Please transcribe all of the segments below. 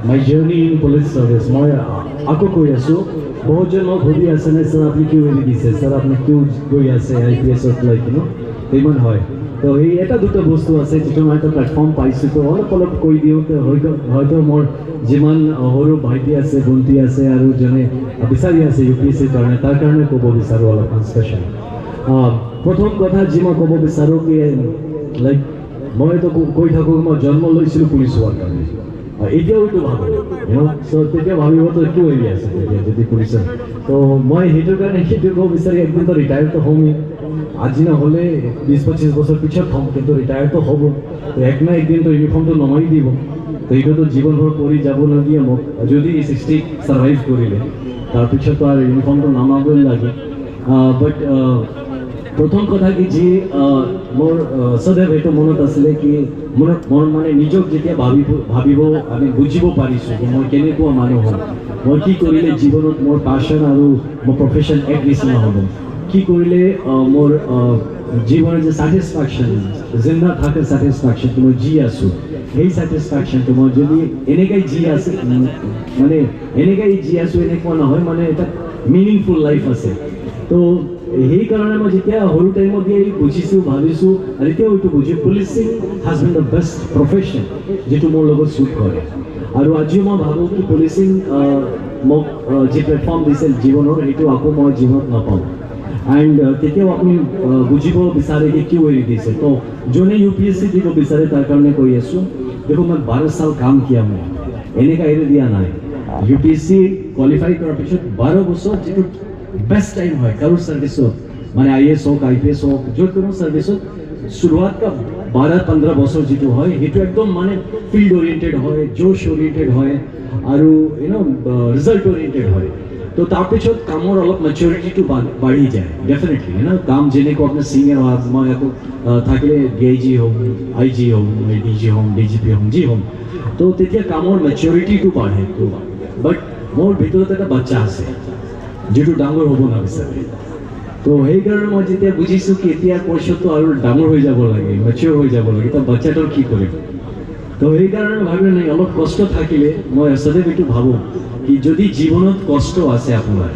my journey in police service মই আকৌ কৈ আছোঁ বহুতজন মোক সুধি আছে নে ছাৰ আপুনি কিয় এৰি দিছে ছাৰ আপুনি কিয় গৈ আছে IPSত লৈ কিনো ইমান হয় তো এই এটা দুটা বস্তু আছে যিটো মই এটা প্লেটফৰ্ম পাইছোঁ তো অলপ কৈ দিওঁ তো হয়তো মোৰ যিমান সৰু ভাইটি আছে ভণ্টি আছে আৰু জনে বিচাৰি আছে UPSCৰ কাৰণে তাৰ কাৰণে ক'ব বিচাৰোঁ অলপমান স্পেচিয়েল প্ৰথম কথা যি মই ক'ব বিচাৰোঁ কি লাইক মইতো কৈ থাকোঁ মই জন্ম লৈছিলোঁ পুলিচ হোৱাৰ কাৰণে এতিয়াও এইটো ভাবোঁ তেতিয়া ভাবিব তো কিয় এৰি আছে তেতিয়া যদি পুলিচত তো মই সেইটোৰ কাৰণে সেইটো ক'ব বিচাৰি একদিনতো ৰিটায়াৰটো হ'মেই আজি নহ'লে 20-25 বছৰ পিছত হ'ম কিন্তু ৰিটায়াৰটো হ'ব তো এক না একদিনতো ইউনিফৰ্মটো নমাই দিব তো এইটোতো জীৱনভৰ কৰি যাবলগীয়া মোক যদি 60 ছাৰ্ভাইভ কৰিলে তাৰপিছতো আৰু ইউনিফৰ্মটো নামাবই লাগে বাট প্ৰথম কথা কি যি মোৰ সদায় এইটো মনত আছিলে কি মোৰ মানে নিজক যেতিয়া ভাবিব আমি বুজিব পাৰিছোঁ যে মই কেনেকুৱা মানুহ হ'ম মই কি কৰিলে জীৱনত মোৰ পেশ্যন আৰু মোৰ প্ৰফেশ্যন এক নিচিনা হ'ব কি কৰিলে মোৰ জীৱনৰ যে ছেটিছফেকশ্যন জিন্দা থাকে ছেটিছফেকশ্যনটো মই যি আছোঁ সেই ছেটিছফেকশ্যনটো মই যদি এনেকৈ যি আছে মানে এনেকৈ যি আছোঁ এনেকুৱা নহয় মানে এটা মিনিংফুল লাইফ আছে তো সেইকাৰণে মই যেতিয়া সৰু টাইমত বুজিছোঁ ভাবিছোঁ আৰু এতিয়াও এইটো বুজিছোঁ policing has been the best profession যিটো মোৰ লগত শ্বুট কৰে আৰু আজিও মই ভাবোঁ কি পুলিচিং মোক যি প্লেটফৰ্ম দিছে জীৱনৰ সেইটো আকৌ মই জীৱনত নাপাওঁ এণ্ড তেতিয়াও আপুনি বুজিব বিচাৰে কি কিয় এৰি দিছে তো যোনে UPSC দিব বিচাৰে তাৰ কাৰণে কৈ আছোঁ দেখো মই 12 সাল কাম কিয়া মই এনেকৈ এৰি দিয়া নাই UPSC কোৱালিফাই কৰাৰ পিছত 12 বছৰ যিটো बेस्ट टाइम है करोड़ सर्विसों माने IAS हो IPS हो जो करो सर्विसों शुरुआत का 12-15 বছর যেটো হয় হেতু একদম মানে ফিল্ড ওরিয়েন্টেড হয় জোশ ওরিয়েন্টেড হয় আর রিজাল্ট ওরিয়েন্টেড হয় তো তার পিছত কামৰ অলপ ম্যাচুৰিটি টু বাঢ়ি যায় ডেফিনেটলি কাম যেনেকৈ আপোনাৰ সিনিয়ৰ হয় মই আকৌ থাকিলে DIG হম IG হম DG হম DGP হম যি হম তো তেতিয়া কামৰ ম্যাচুৰিটি টু বাঢ়ে তো বাট মোৰ ভিতৰত এটা বাচ্চা আছে যেটো ডাঙৰ হ'ব না বিচাৰে তো সেইকাৰণে মই যেতিয়া বুজিছোঁ কি এতিয়া পইচাটো আৰু ডাঙৰ হৈ যাব লাগে মেচিয়ৰ হৈ যাব লাগে তো বাচ্চাটোৰ কি কৰিম তো সেইকাৰণে ভাবিলোঁ নাই অলপ কষ্ট থাকিলে মই সদায় এইটো ভাবোঁ কি যদি জীৱনত কষ্ট আছে আপোনাৰ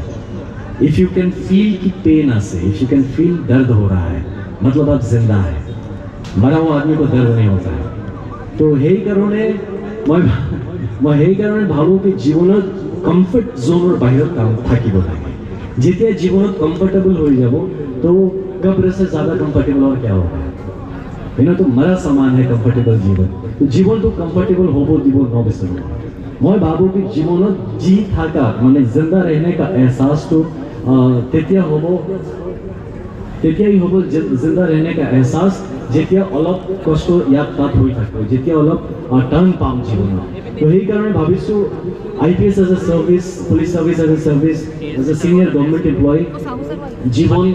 ইফ ইউ কেন ফিল কি পেন আছে इफ यू कैन फील दर्द हो रहा है मतलब आप जिंदा है मरा हुआ आदमी को दर्द नहीं होता है तो সেইকাৰণে মই সেইকাৰণে ভাবোঁ কি জীৱনত কমফৰ্ট জোনৰ বাহিৰত কাম থাকিব লাগে যেতিয়া জীৱনত কমফर्टेबल हो যাব तो कब्र से ज़्यादा कम्फर्टेबल और क्या होगा तो मरा समान है कम्फर्टेबल जीवन तो जीवन तो कम्फर्टेबल हो দিব নবিচাৰোঁ মই ভাবোঁ কি জীৱনত যি থাকা মানে জিন্দা रहने का एहसास तो তেতিয়াই হ'ব জিন্দা रहने का एहसास যেতিয়া অলপ কষ্ট ইয়াত তাত হৈ থাকিব যেতিয়া অলপ টাৰ্ণ পাম জীৱনত তো সেইকাৰণে ভাবিছোঁ IPS as a service, police service as a service, as a senior government employee, जीवन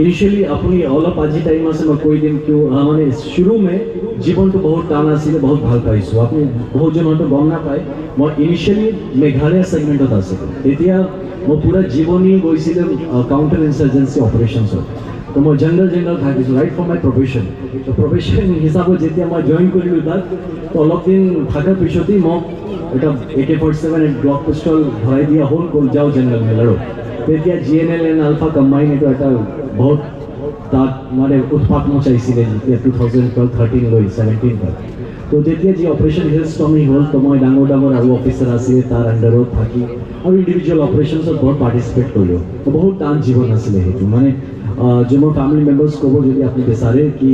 इनिशियली अपनी অলপ আজি টাইম আছে মই কৈ দিম কিয় মানে শুরু में जीवन तो बहुत টান আছিল बहुत ভাল পাইছোঁ আপুনি বহুত জন হয়তো গম নাপায় মই ইনিशियली মেঘালয় সেগমেন্টত আছিলোঁ তেতিয়া মই পুৰা জীৱনী গৈছিলোঁ কাউন্টাৰ ইনসাৰ্জেন্সি অপাৰেশনছত তো মই জেনাৰেল থাকিছোঁ ৰাইট ফ্ৰম মাই প্ৰফেশ্যন তো প্ৰফেশ্যন হিচাপত যেতিয়া মই জইন কৰিলোঁ তাত তো অলপ দিন থকাৰ পিছতেই মোক এটা AK-47 গ্লক পিষ্টল ভৰাই দিয়া হ'ল যাওঁ জেনাৰেল মেলাৰো তেতিয়া GNL এণ্ড আলফা কম্বাইন এইটো এটা বহুত তাত মানে উৎপাত মচাইছিলে যেতিয়া 2012-13 লৈ 17 তক তো তেতিয়া যি অপাৰেশ্যন হিলষ্টৰ্মি হ'ল তো মই ডাঙৰ আৰু অফিচাৰ আছিলে তাৰ আণ্ডাৰত থাকি আৰু ইণ্ডিভিজুৱেল অপাৰেশ্যনছত বহুত পাৰ্টিচিপেট কৰিলোঁ তো বহুত টান জীৱন আছিলে সেইটো মানে जो मोर फैमिली मेम्बार्स कब जो अपनी बेचारे कि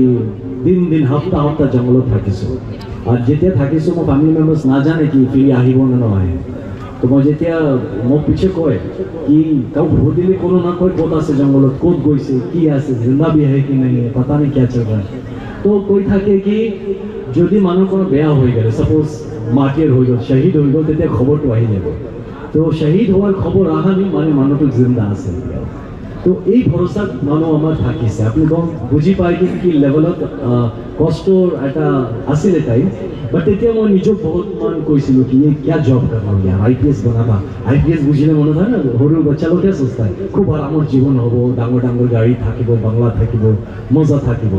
दिन दिन हफ्ता हफ्ता जंगल थकिसो और जेतिया थकिसो मोर फैमिली मेम्बार्स ना जाने कि फिर आहिब ना नआहे तो मैं जेतिया मोक पीछे कय कि काउ भोदिले कोनो ना कोई कत आछे जंगलत कत गइसे कि आछे जिंदा भी है कि नहीं पता नहीं क्या चल रहा है तो कोई थाके कि যদি মানুহ কোনো বেয়া হৈ গেল सपोज मार्टियर হৈ গেল শহীদ হৈ গেল তেতিয়া খবৰটো আহি যাব তো শহীদ হোৱাৰ খবৰ আহানি মানে মানুহটো জিন্দা আছে তো এই ভরসা মানুষ আমার থাকিছে আপনি কম বুঝি পাই কি লেভেলত কষ্টর একটা আসলে টাইম বাট তেতিয়া মই নিজক বহুত মান কৈছিলোঁ কি क्या জব करना यार IPS বনাবা IPS বুঝিলে মনে হয় না সৰু বাচ্চালোকে সস্তায় খুব আৰামৰ জীৱন হ'ব ডাঙৰ ডাঙৰ গাড়ী থাকিব বাংলা থাকিব মজা থাকিব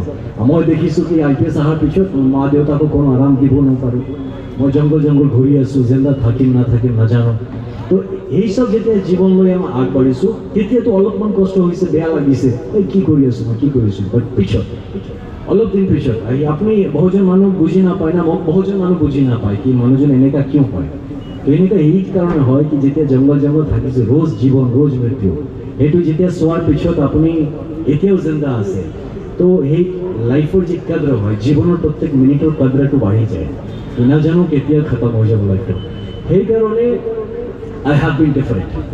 মই দেখিছোঁ কি IPS অহাৰ পিছত মা দেউতাকো কোনো আৰাম দিব নোৱাৰোঁ মই জংঘল জংঘল ঘূৰি আছোঁ, জিন্দা থাকিম নাজানো। তো এইসব যেতিয়া জীৱন লৈ আমি আগবাঢ়িছোঁ তেতিয়াতো অলপমান কষ্ট হৈছে, বেয়া লাগিছে, এই কি কৰি আছোঁ মই, কি কৰিছোঁ। বাট পিছত অলপ দিন পিছত আপুনি বহুজন মানুহ বুজি নাপায় না, বহুজন মানুহ বুজি নাপায় কি মানুহজন এনেকা কিয় হয়। তো এনেকুৱা এই কাৰণে হয় কি যেতিয়া জংঘল জংঘল থাকিছে, ৰোজ জীৱন ৰোজ মৃত্যু, সেইটো যেতিয়া চোৱাৰ পিছত আপুনি এতিয়াও জিন্দা আছে, তো সেই লাইফৰ যি কদ্ৰ হয়, জীৱনৰ প্ৰত্যেক মিনিটৰ কদ্ৰটো বাঢ়ি যায়। তো নাজানো কেতিয়া খতম হৈ যাব লাইফটো। সেইকাৰণে I have been different.